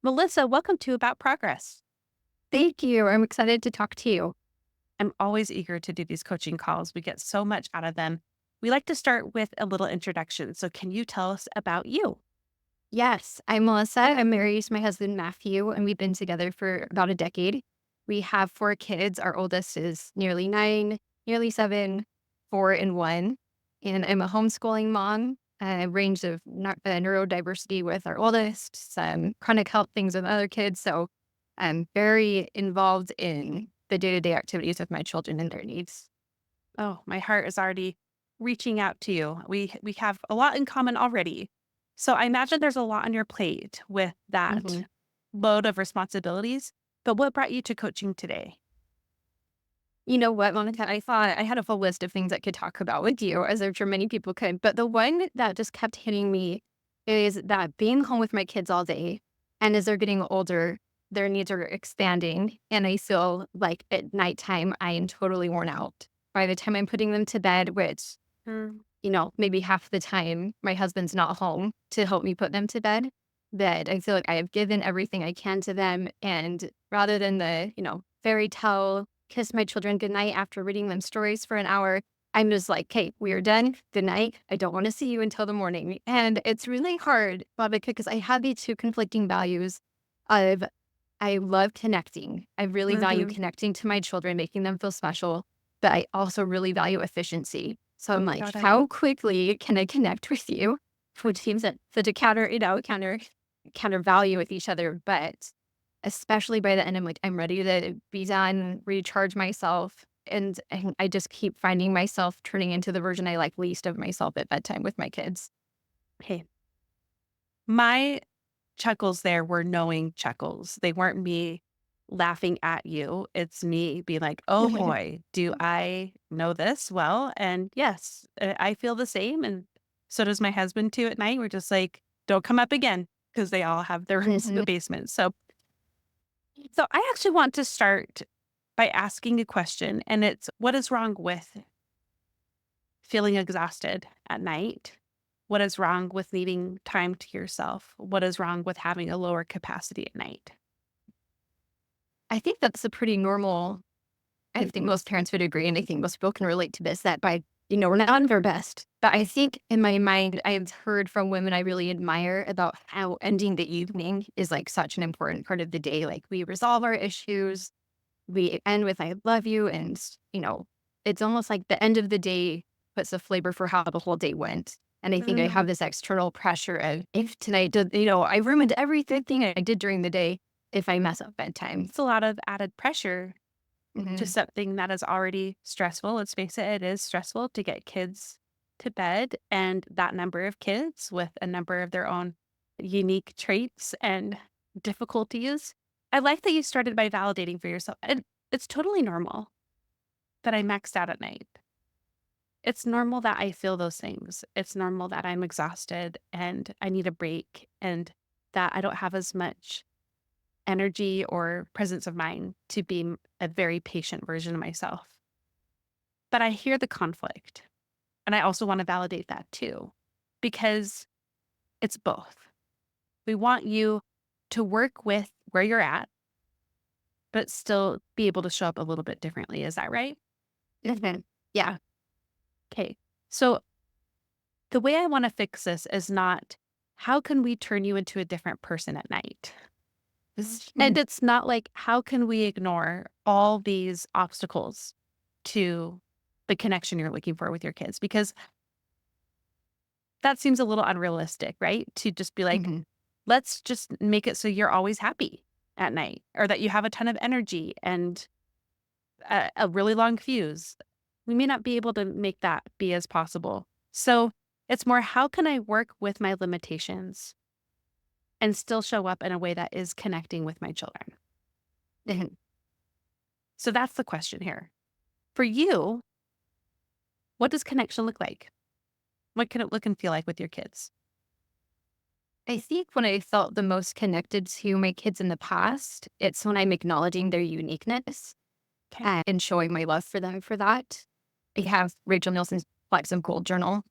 Melissa, welcome to About Progress. Thank you. I'm excited to talk to you. I'm always eager to do these coaching calls. We get so much out of them. We like to start with a little introduction. So, can you tell us about you? Yes, I'm Melissa. I'm married to my husband, Matthew, and we've been together for about a decade. We have four kids. Our oldest is nearly 9, nearly 7, 4, and 1. And I'm a homeschooling mom, a range of neurodiversity with our oldest, some chronic health things with other kids. So I'm very involved in the day to day activities with my children and their needs. Oh, my heart is already reaching out to you. We have a lot in common already. So, I imagine there's a lot on your plate with that Mhm. load of responsibilities. But what brought you to coaching today? You know what, Monica? I thought I had a full list of things I could talk about with you, as I'm sure many people could. But the one that just kept hitting me is that being home with my kids all day, and as they're getting older, their needs are expanding. And I feel like at nighttime, I am totally worn out. By the time I'm putting them to bed, which, Mm, maybe half the time my husband's not home to help me put them to bed, that I feel like I have given everything I can to them. And rather than the, fairy tale, kiss my children goodnight after reading them stories for an hour, I'm just like, okay, we are done. Good night. I don't want to see you until the morning. And it's really hard, Bobby, because I have these two conflicting values of I love connecting. I really value hmm connecting to my children, making them feel special, but I also really value efficiency. So I'm like, Got it. how quickly can I connect with you? Which seems that such a counter value with each other. But especially by the end, I'm like, I'm ready to be done, recharge myself. And I just keep finding myself turning into the version I like least of myself at bedtime with my kids. Hey, my chuckles there were knowing chuckles. They weren't me laughing at you. It's me being like, "Oh boy, do I know this well?" And yes, I feel the same, and so does my husband too at night. We're just like, "Don't come up again," because they all have their rooms in the Mhm. basement. So I actually want to start by asking a question, and it's what is wrong with feeling exhausted at night? What is wrong with needing time to yourself? What is wrong with having a lower capacity at night? I think that's a pretty normal. I think most parents would agree, and I think most people can relate to this, that by, we're not on our best. But I think in my mind, I've heard from women I really admire about how ending the evening is like such an important part of the day. Like we resolve our issues, we end with I love you. And, it's almost like the end of the day puts a flavor for how the whole day went. And I think I Mhm. have this external pressure of if tonight, I ruined everything I did during the day if I mess up bedtime. It's a lot of added pressure to Mhm. something that is already stressful. Let's face it, it is stressful to get kids to bed, and that number of kids with a number of their own unique traits and difficulties. I like that you started by validating for yourself. And it's totally normal that I maxed out at night. It's normal that I feel those things. It's normal that I'm exhausted and I need a break and that I don't have as much energy or presence of mind to be a very patient version of myself. But I hear the conflict. And I also want to validate that too, because it's both. We want you to work with where you're at, but still be able to show up a little bit differently. Is that right? Mhm. Yeah. Okay. So the way I want to fix this is not how can we turn you into a different person at night? And Mhm. it's not like how can we ignore all these obstacles to the connection you're looking for with your kids? Because that seems a little unrealistic, right? To just be like, Mhm. let's just make it so you're always happy at night or that you have a ton of energy and a really long fuse. We may not be able to make that be as possible. So it's more how can I work with my limitations and still show up in a way that is connecting with my children? Mhm. So that's the question here. For you, what does connection look like? What can it look and feel like with your kids? I think when I felt the most connected to my kids in the past, it's when I'm acknowledging their uniqueness Okay. and showing my love for them for that. I have Rachel Nielsen's Flags of Gold journal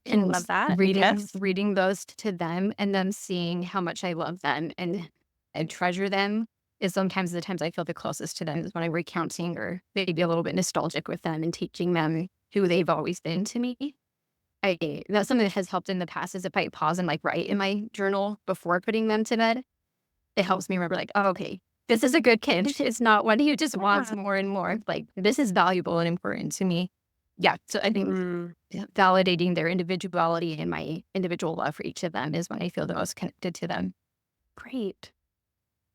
and Love that. reading Yes. reading those to them and them seeing how much I love them. And and treasure them is sometimes the times I feel the closest to them is when I'm recounting or maybe a little bit nostalgic with them and teaching them who they've always been to me. That's something that has helped in the past is if I pause and like write in my journal before putting them to bed, it helps me remember like, oh, okay, this is a good kid. It's not one who just wants Yeah. more and more. Like this is valuable and important to me. Yeah. So I think Mm, validating their individuality and my individual love for each of them is when I feel the most connected to them. great.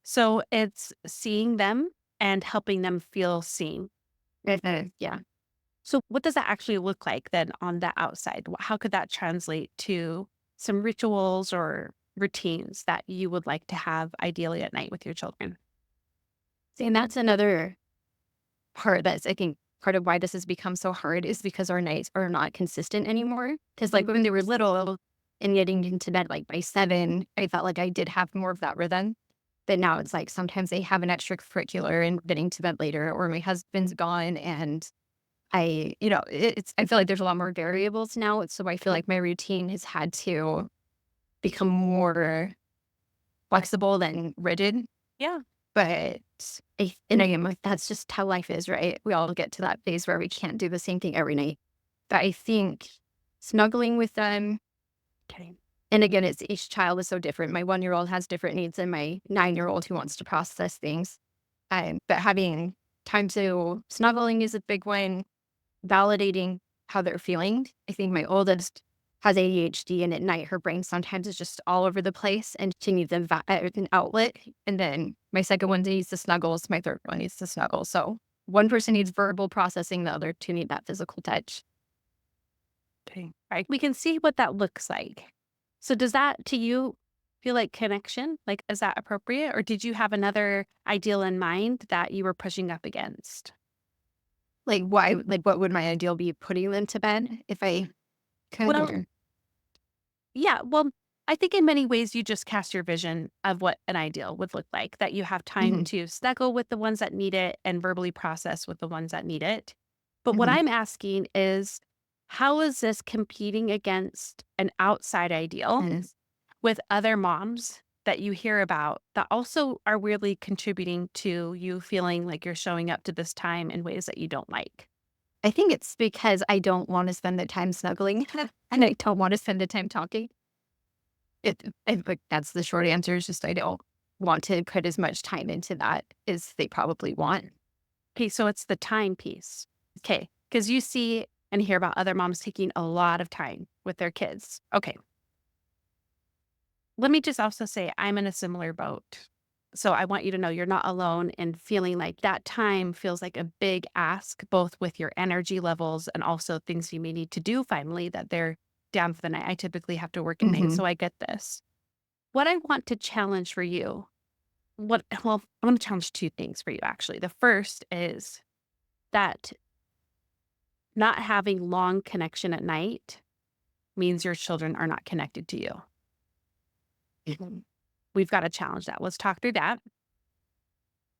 So it's seeing them and helping them feel seen. Yeah. So what does that actually look like then on the outside? How could that translate to some rituals or routines that you would like to have ideally at night with your children? See, and that's another part that's, I think, part of why this has become so hard is because our nights are not consistent anymore. Because, like, when they were little and getting into bed, like, by 7, I felt like I did have more of that rhythm. But now it's like sometimes they have an extracurricular and getting to bed later, or my husband's gone and I feel like there's a lot more variables now. So I feel like my routine has had to become more flexible than rigid. Yeah. But and again, like, that's just how life is, right? We all get to that phase where we can't do the same thing every night. But I think snuggling with them, Okay. and again, it's each child is so different. My 1-year-old has different needs than my 9-year-old who wants to process things. But having time to snuggling is a big one. Validating how they're feeling. I think my oldest has ADHD, and at night her brain sometimes is just all over the place, and she needs an outlet. And then my second one needs the snuggles. My third one needs the snuggle. So one person needs verbal processing, the other two need that physical touch. Okay. Right. We can see what that looks like. So does that to you feel like connection? Like, is that appropriate? Or did you have another ideal in mind that you were pushing up against? Like why? Like what would my ideal be putting them to bed if I could? Well, Or, yeah. Well, I think in many ways you just cast your vision of what an ideal would look like, that you have time Mhm, to snuggle with the ones that need it and verbally process with the ones that need it. But what mhm. I'm asking is, how is this competing against an outside ideal Yes. with other moms that you hear about that also are weirdly contributing to you feeling like you're showing up to this time in ways that you don't like? I think it's because I don't want to spend the time snuggling and I don't want to spend the time talking. Like, that's the short answer is just I don't want to put as much time into that as they probably want. Okay, so it's the time piece. Okay, because you see and hear about other moms taking a lot of time with their kids. Okay, let me just also say I'm in a similar boat. So I want you to know you're not alone in feeling like that time feels like a big ask, both with your energy levels and also things you may need to do finally that they're down for the night. I typically have to work at night, Mhm. so I get this. What I want to challenge for you, well, I'm going to challenge two things for you actually. The first is that not having long connection at night means your children are not connected to you. Mhm. We've got to challenge that. Let's talk through that.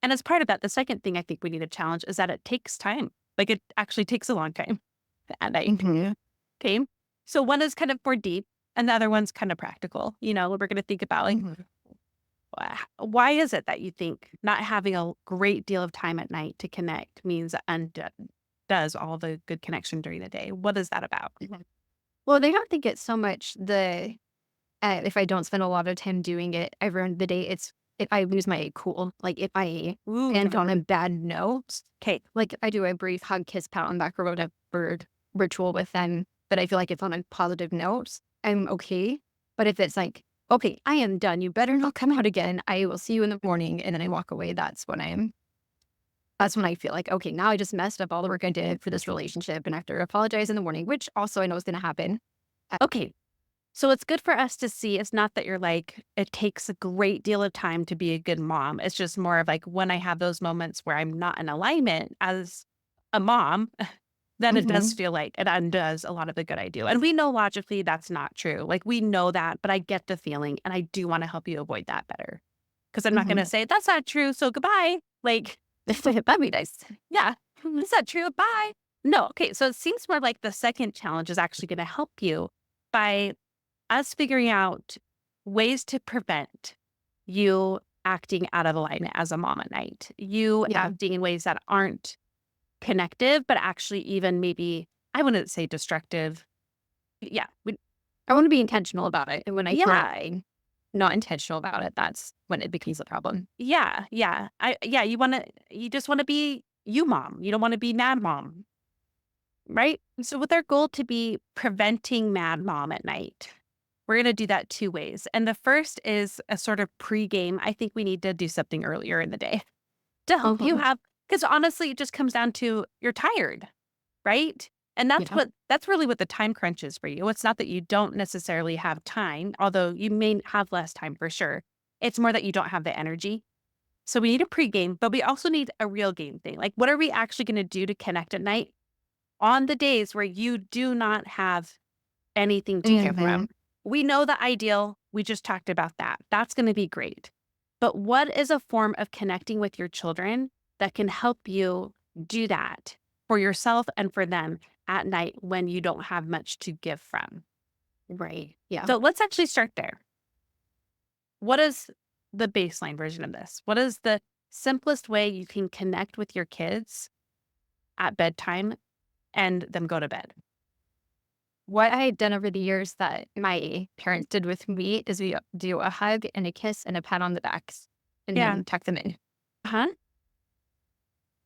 And as part of that, the second thing I think we need to challenge is that it takes time. Like it actually takes a long time at night. Mhm. Okay. So one is kind of more deep and the other one's kind of practical. We're going to think about like, Mhm. why is it that you think not having a great deal of time at night to connect means does all the good connection during the day? What is that about? Mhm. Well, they don't think it's so much if I don't spend a lot of time doing it, I ruin the day. It's if I lose my cool, like if I Ooh, end on a bad note, okay. like I do a brief hug, kiss, pat on the back, or whatever ritual with them. But I feel like it's on a positive note, I'm okay. But if it's like, okay, I am done. You better not come out again. I will see you in the morning, and then I walk away. That's when I feel like, okay, now I just messed up all the work I did for this relationship, and I have to apologize in the morning, which also I know is going to happen. Okay. So it's good for us to see it's not that you're like, it takes a great deal of time to be a good mom. It's just more of like when I have those moments where I'm not in alignment as a mom, then it does Hmm. feel like it undoes a lot of the good I do. And we know logically that's not true. Like we know that, but I get the feeling and I do want to help you avoid that better. Cause I'm not going Hmm. to say that's not true. So goodbye. Like, That'd be nice. yeah, that's not true. Bye. No. Okay. So it seems more like the second challenge is actually going to help you by us figuring out ways to prevent you. acting out of alignment as a mom at night. You Yeah. acting in ways that aren't connective, but actually even maybe, I wouldn't say destructive. Yeah. I want to be intentional about it. And when I feel like Yeah. I'm not intentional about it, that's when it becomes a problem. Yeah. Yeah. You just want to be you mom. You don't want to be mad mom. Right. So with our goal to be preventing mad mom at night, we're going to do that two ways. And the first is a sort of pregame. I think we need to do something earlier in the day to help you Uh-huh. have, because honestly, it just comes down to you're tired, right? And Yeah. that's really what the time crunch is for you. It's not that you don't necessarily have time, although you may have less time for sure. It's more that you don't have the energy. So we need a pregame, but we also need a real game thing. Like, what are we actually going to do to connect at night on the days where you do not have anything to give Mhm. from? We know the ideal. We just talked about that. That's going to be great. But what is a form of connecting with your children that can help you do that for yourself and for them at night when you don't have much to give from? Right. Yeah. So let's actually start there. What is the baseline version of this? What is the simplest way you can connect with your kids at bedtime and them go to bed? What I had done over the years that my parents did with me is we do a hug and a kiss and a pat on the backs and Yeah. then tuck them in. Huh?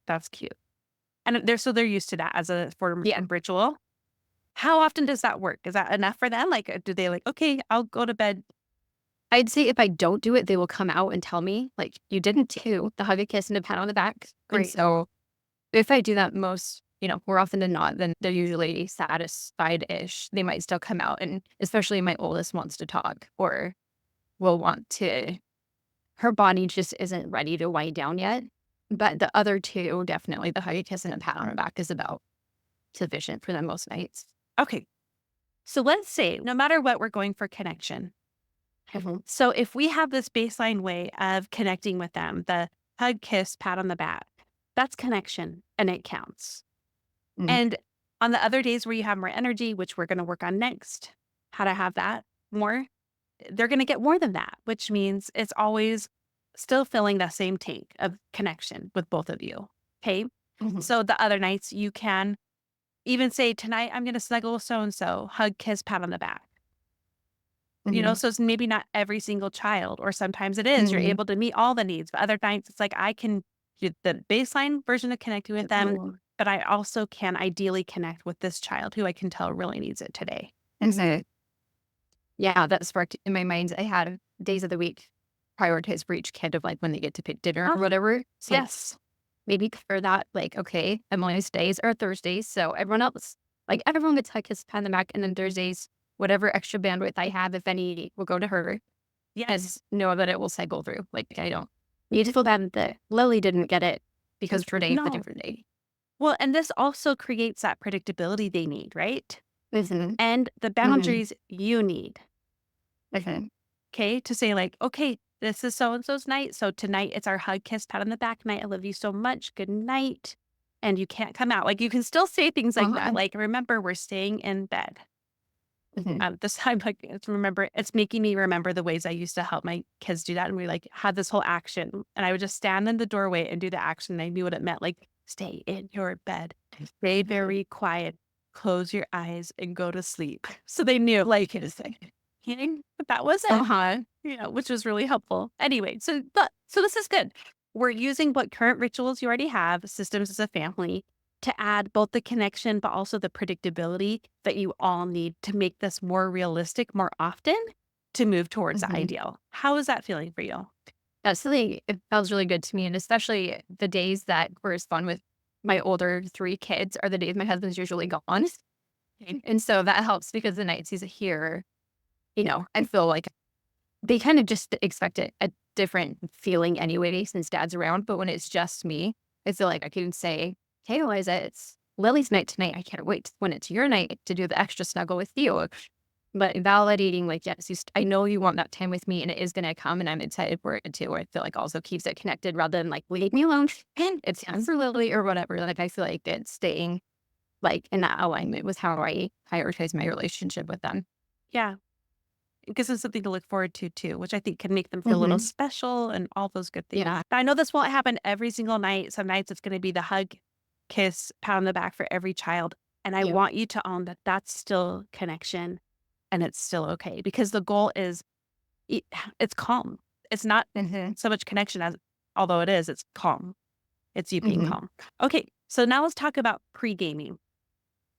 That's cute. And they're used to that as a form Yeah. of ritual. How often does that work? Is that enough for them? Like, do they like, okay, I'll go to bed? I'd say if I don't do it, they will come out and tell me, like, you didn't do the hug, a kiss, and a pat on the back. And Great. so if I do that more often than not, then they're usually satisfied-ish. They might still come out, and especially my oldest wants to talk or will want to her body just isn't ready to wind down yet. But the other two, definitely the hug, a kiss, and a pat on the back is about sufficient for them most nights. Okay. So let's say no matter what, we're going for connection. Mhm. So if we have this baseline way of connecting with them, the hug, kiss, pat on the back, that's connection and it counts. Mm. And on the other days where you have more energy, which we're going to work on next, how to have that more, they're going to get more than that, which means it's always still filling that same tank of connection with both of you. Okay. Mhm. So the other nights you can even say, tonight I'm going to snuggle with so and so, hug, kiss, pat on the back. Mhm. So it's maybe not every single child, or sometimes it is. You're Mhm. able to meet all the needs, but other nights it's like I can do the baseline version of connecting with them, Oh. but I also can ideally connect with this child who I can tell really needs it today. Mhm. Yeah, that sparked in my mind. I had days of the week prioritized for each kid of like when they get to pick dinner or Oh, whatever. So yes. maybe for that, like, okay, Emily's days are Thursdays. So everyone else, like everyone gets hug, kiss, pat on the back. And then Thursdays, whatever extra bandwidth I have, if any, will go to her and Yes. know that it will cycle through. Like I don't need to feel bad that Lily didn't get it because her day is a No. different day. Well, and this also creates that predictability they need, right? Mhm. And the Mhm. boundaries you need. Okay. Okay. To say, like, okay, this is so and so's night. So tonight it's our hug, kiss, pat on the back night. I love you so much. Good night. And you can't come out. Like, you can still say things like that. Uh-huh. Like, remember, we're staying in bed. Mhm. This time, like, it's making me remember the ways I used to help my kids do that. And we like had this whole action. And I would just stand in the doorway and do the action. And I knew what it meant. Like, stay in your bed, stay very quiet, close your eyes and go to sleep. So they knew, like, it is like, but that was it, Uh-huh. which was really helpful. Anyway, so this is good. We're using what current rituals you already have, systems as a family, to add both the connection, but also the predictability that you all need to make this more realistic more often to move towards the Mhm. ideal. How is that feeling for you? That's something it feels really good to me, and especially the days that correspond with my older 3 kids are the days my husband's usually gone, and so that helps because the nights he's here, I feel like they kind of just expect a different feeling anyway since dad's around, but when it's just me, I feel like I can say, "Hey, Eliza, it's Lily's night tonight. I can't wait when it's your night to do the extra snuggle with you." But validating, like, yes, I know you want that time with me and it is going to come and I'm excited for it too. I feel like also keeps it connected rather than like, leave me alone. And it's time for Lily or whatever. Like, I feel like it's staying like in that alignment with how I prioritize my relationship with them. Yeah. It gives them something to look forward to too, which I think can make them feel a little Mhm. special and all those good things. Yeah. Now, I know this won't happen every single night. Some nights it's going to be the hug, kiss, pat on the back for every child. And I Yep. want you to own that that's still connection and it's still okay because the goal is it, it's calm. It's not Mhm. so much connection as, although it is, it's calm. It's you being Mhm. calm. Okay. So now let's talk about pre gaming.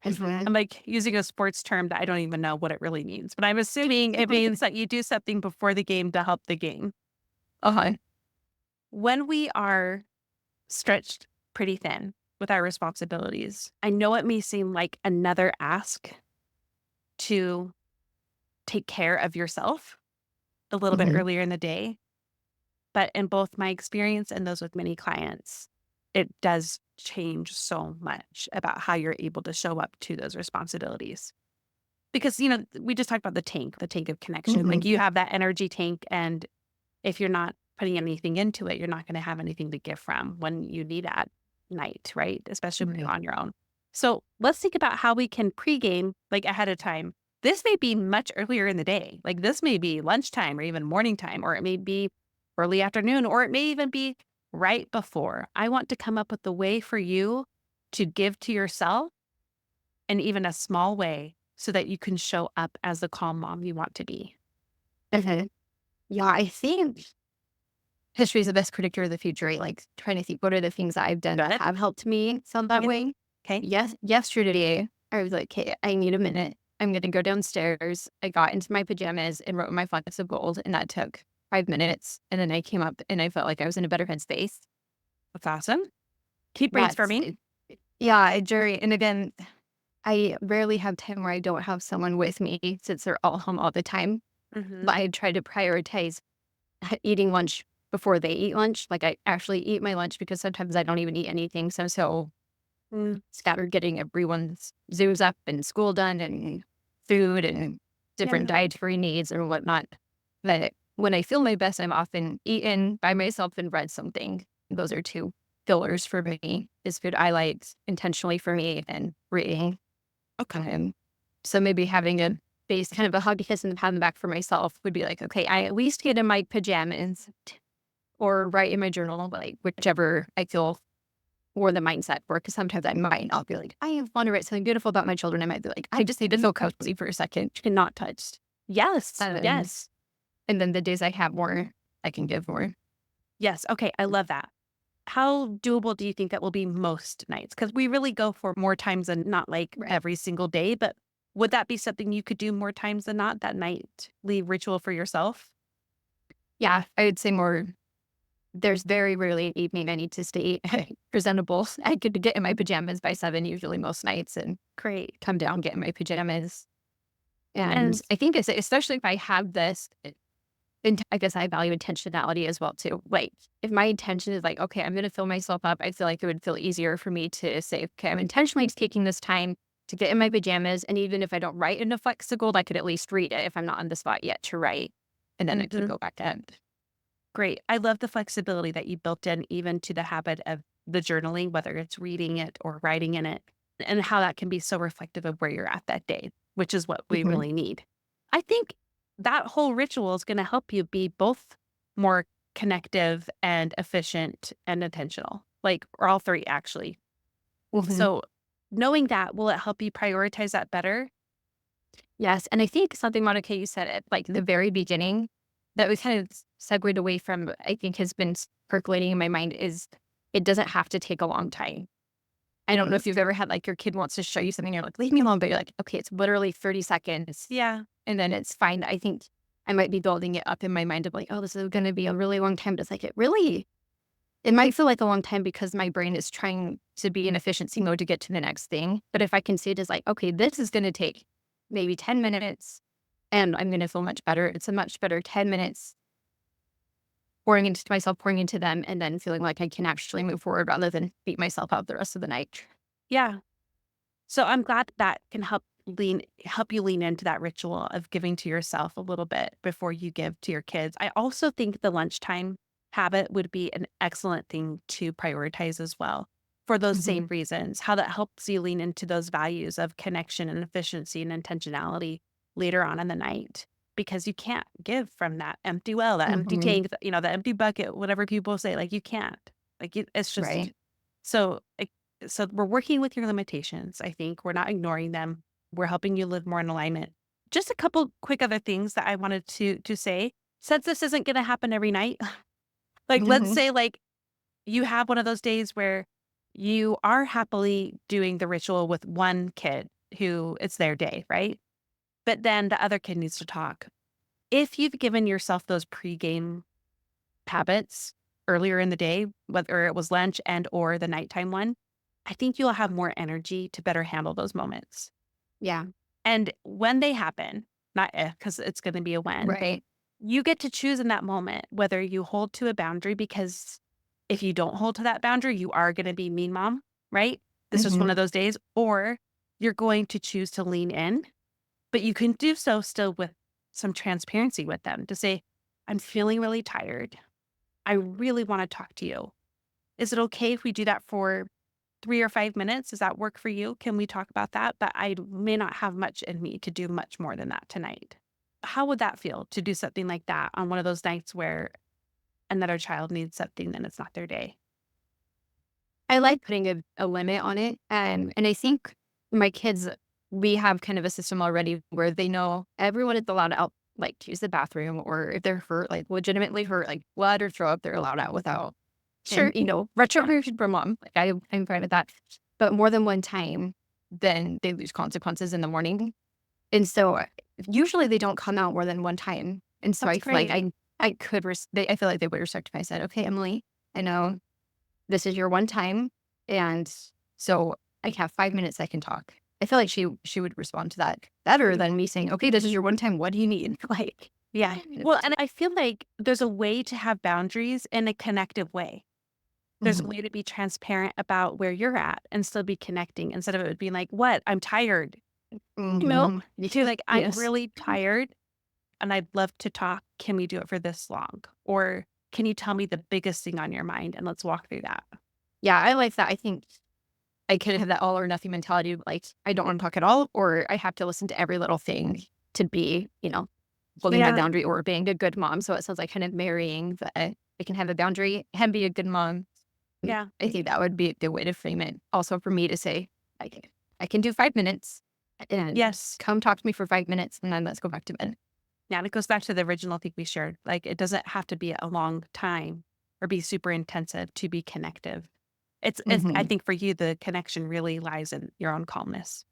Mhm. I'm like using a sports term that I don't even know what it really means, but I'm assuming it means that you do something before the game to help the game. Uh-huh. When we are stretched pretty thin with our responsibilities, I know it may seem like another ask to take care of yourself a little bit Mhm. earlier in the day, but in both my experience and those with many clients, it does change so much about how you're able to show up to those responsibilities. Because, we just talked about the tank of connection. Like Mhm. you have that energy tank, and if you're not putting anything into it, you're not going to have anything to give from when you need at night, right? Especially when you're Right. on your own. So let's think about how we can pregame like ahead of time. This may be much earlier in the day. Like this may be lunchtime or even morning time, or it may be early afternoon, or it may even be right before. I want to come up with a way for you to give to yourself in even a small way so that you can show up as the calm mom you want to be. Mhm. Yeah, I think history is the best predictor of the future. Like trying to think what are the things that I've done that Good. have helped me feel that Yeah. way. Okay. Yes, yesterday I was like, "Okay, I need a minute. I'm gonna go downstairs." I got into my pajamas and wrote my flecks of gold, and that took 5 minutes. And then I came up and I felt like I was in a better headspace. That's awesome. Keep That's brainstorming. it. Yeah, a jury. And again, I rarely have time where I don't have someone with me since they're all home all the time. But Mhm. I try to prioritize eating lunch before they eat lunch. Like I actually eat my lunch because sometimes I don't even eat anything. So I'm so Mm, scattered getting everyone's zoos up and school done and food and different yeah. dietary needs or whatnot. That when I feel my best, I'm often eaten by myself and read something. Those are two fillers for me is food I like intentionally for me and reading. Okay. So maybe having a base kind of a hug kiss and pat on the back for myself would be like, okay, I at least get in my pajamas or write in my journal, like whichever I feel or the mindset for. Because sometimes I might not be like, I want to write something beautiful about my children. I might be like, I just need to feel cozy for a second and not touched. Yes. And, Yes. and then the days I have more, I can give more. Yes. Okay. I love that. How doable do you think that will be most nights? Because we really go for more times than not like Right. every single day, but would that be something you could do more times than not, that nightly ritual for yourself? Yeah, I would say more. There's very rarely an evening I need to stay presentable. I could get in my pajamas by 7 usually most nights and Great. come down, get in my pajamas. And And I think it's especially if I have this, and I guess I value intentionality as well too. Like if my intention is like, okay, I'm going to fill myself up, I feel like it would feel easier for me to say, okay, I'm intentionally taking this time to get in my pajamas. And even if I don't write in a flexible, I could at least read it if I'm not on the spot yet to write. And then I could mhm, go back to it. great. I love the flexibility that you built in even to the habit of the journaling, whether it's reading it or writing in it, and how that can be so reflective of where you're at that day, which is what we Mhm. really need. I think that whole ritual is going to help you be both more connective and efficient and intentional, like, or all three actually. Mhm. So, knowing that, will it help you prioritize that better? Yes. And I think something, Monica, you said at like the very beginning that was kind of segued away from, I think has been percolating in my mind is it doesn't have to take a long time. I don't know if you've ever had like your kid wants to show you something, you're like, leave me alone. But you're like, okay, it's literally 30 seconds Yeah. and then it's fine. I think I might be building it up in my mind of like, oh, this is going to be a really long time. But it's like, it might feel like a long time because my brain is trying to be in efficiency mode to get to the next thing. But if I can see it as like, okay, this is going to take maybe 10 minutes and I'm going to feel much better. It's a much better 10 minutes pouring into myself, pouring into them, and then feeling like I can actually move forward rather than beat myself up the rest of the night. Yeah. So I'm glad that can help you lean into that ritual of giving to yourself a little bit before you give to your kids. I also think the lunchtime habit would be an excellent thing to prioritize as well for those same Mhm. reasons. How that helps you lean into those values of connection and efficiency and intentionality later on in the night. because you can't give from that empty well, that empty Mhm. tank, the empty bucket, whatever people say, like, you can't. Like, it's just Right. so, so we're working with your limitations, I think. We're not ignoring them. We're helping you live more in alignment. Just a couple quick other things that I wanted to say. Since this isn't gonna happen every night, like, let's Mhm. say, like, you have one of those days where you are happily doing the ritual with one kid who it's their day, right? But then the other kid needs to talk. If you've given yourself those pregame habits earlier in the day, whether it was lunch and or the nighttime one, I think you'll have more energy to better handle those moments. Yeah. And when they happen, not if, because it's going to be a when, Right. you get to choose in that moment whether you hold to a boundary, because if you don't hold to that boundary, you are going to be mean mom, right? This is one Mhm. of those days, or you're going to choose to lean in, but you can do so still with some transparency with them to say, I'm feeling really tired. I really want to talk to you. Is it okay if we do that for 3 or 5 minutes? Does that work for you? Can we talk about that? But I may not have much in me to do much more than that tonight. How would that feel to do something like that on one of those nights where another child needs something and it's not their day? I like putting a limit on it, and I think my kids, we have kind of a system already where they know everyone is allowed out, like, to use the bathroom, or if they're hurt, like, legitimately hurt, like, blood or throw up, they're allowed out without, and, Sure. retribution from mom, like, I'm fine with that, but more than one time, then they lose consequences in the morning, and so, usually they don't come out more than one time, and so That's I feel like great. I feel like they would respect if I said, "Okay, Emily, I know this is your one time, and so I have 5 minutes I can talk." I feel like she would respond to that better than me saying, "Okay, this is your one time. What do you need?" Like, Yeah. Well, and I feel like there's a way to have boundaries in a connective way. There's a Mhm, way to be transparent about where you're at and still be connecting instead of it being like, what? I'm tired. No, mhm. to like, I'm Yes. really tired and I'd love to talk. Can we do it for this long? Or can you tell me the biggest thing on your mind and let's walk through that? Yeah, I like that. I think I could have that all or nothing mentality of, like, I don't wanna talk at all, or I have to listen to every little thing to be, holding my Yeah. boundary or being a good mom. So it sounds like kind of marrying the I can have a boundary and be a good mom. Yeah. I think that would be the way to frame it. Also for me to say, I can I can do 5 minutes and Yes. come talk to me for 5 minutes and then let's go back to bed. Yeah. And it goes back to the original thing we shared. Like, it doesn't have to be a long time or be super intensive to be connective. I Mhm. think for you, the connection really lies in your own calmness.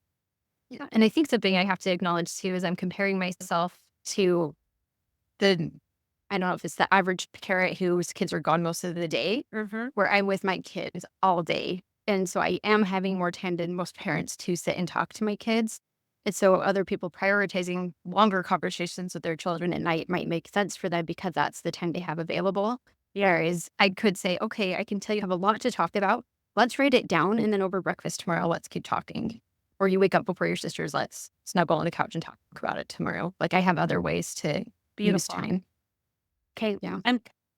Yeah, and I think something I have to acknowledge too is I'm comparing myself to the I don't know if it's the average parent whose kids are gone most of the day, Hmm. where I'm with my kids all day. And so I am having more time than most parents to sit and talk to my kids. And so other people prioritizing longer conversations with their children at night might make sense for them because that's the time they have available. Yeah. Whereas I could say, okay, I can tell you have a lot to talk about. Let's write it down. And then over breakfast tomorrow, let's keep talking. Or you wake up before your sisters, let's snuggle on the couch and talk about it tomorrow. Like I have other ways to use Beautiful. time. Okay. Yeah.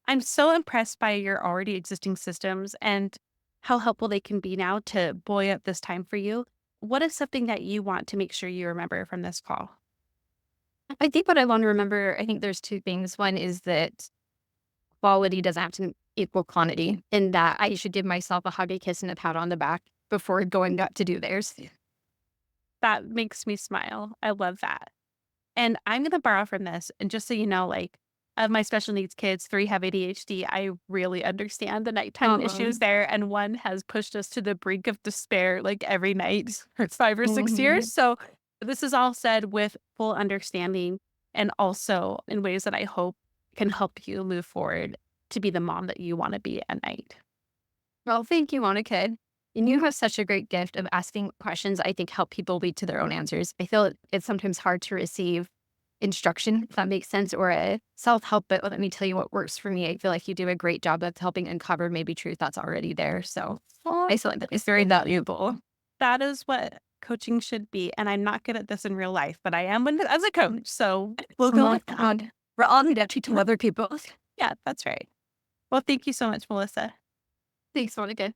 I'm so impressed by your already existing systems and how helpful they can be now to buoy up this time for you. What is something that you want to make sure you remember from this call? I think what I want to remember, I think there's two things. One is that quality doesn't have to equal quantity, and that I should give myself a hug, a kiss, and a pat on the back before going up to do theirs. That makes me smile. I love that. And I'm going to borrow from this. And just so you know, like, of my special needs kids, three have ADHD. I really understand the nighttime Uh-uh. issues there. And one has pushed us to the brink of despair like every night for 5 or 6 years. Mhm. So this is all said with full understanding and also in ways that I hope can help you move forward to be the mom that you want to be at night. Well, thank you, Monica. And you have such a great gift of asking questions I think help people lead to their own answers. I feel it's sometimes hard to receive instruction, if that makes sense, or a self-help, but let me tell you what works for me. I feel like you do a great job of helping uncover maybe truth that's already there. So Well, I feel like that is very valuable. that is what coaching should be. And I'm not good at this in real life, but I am as a coach. So we'll Oh go my with that. God. We're all indebted to other people. Yeah, that's right. Well, thank you so much, Melissa. Thanks, Monica.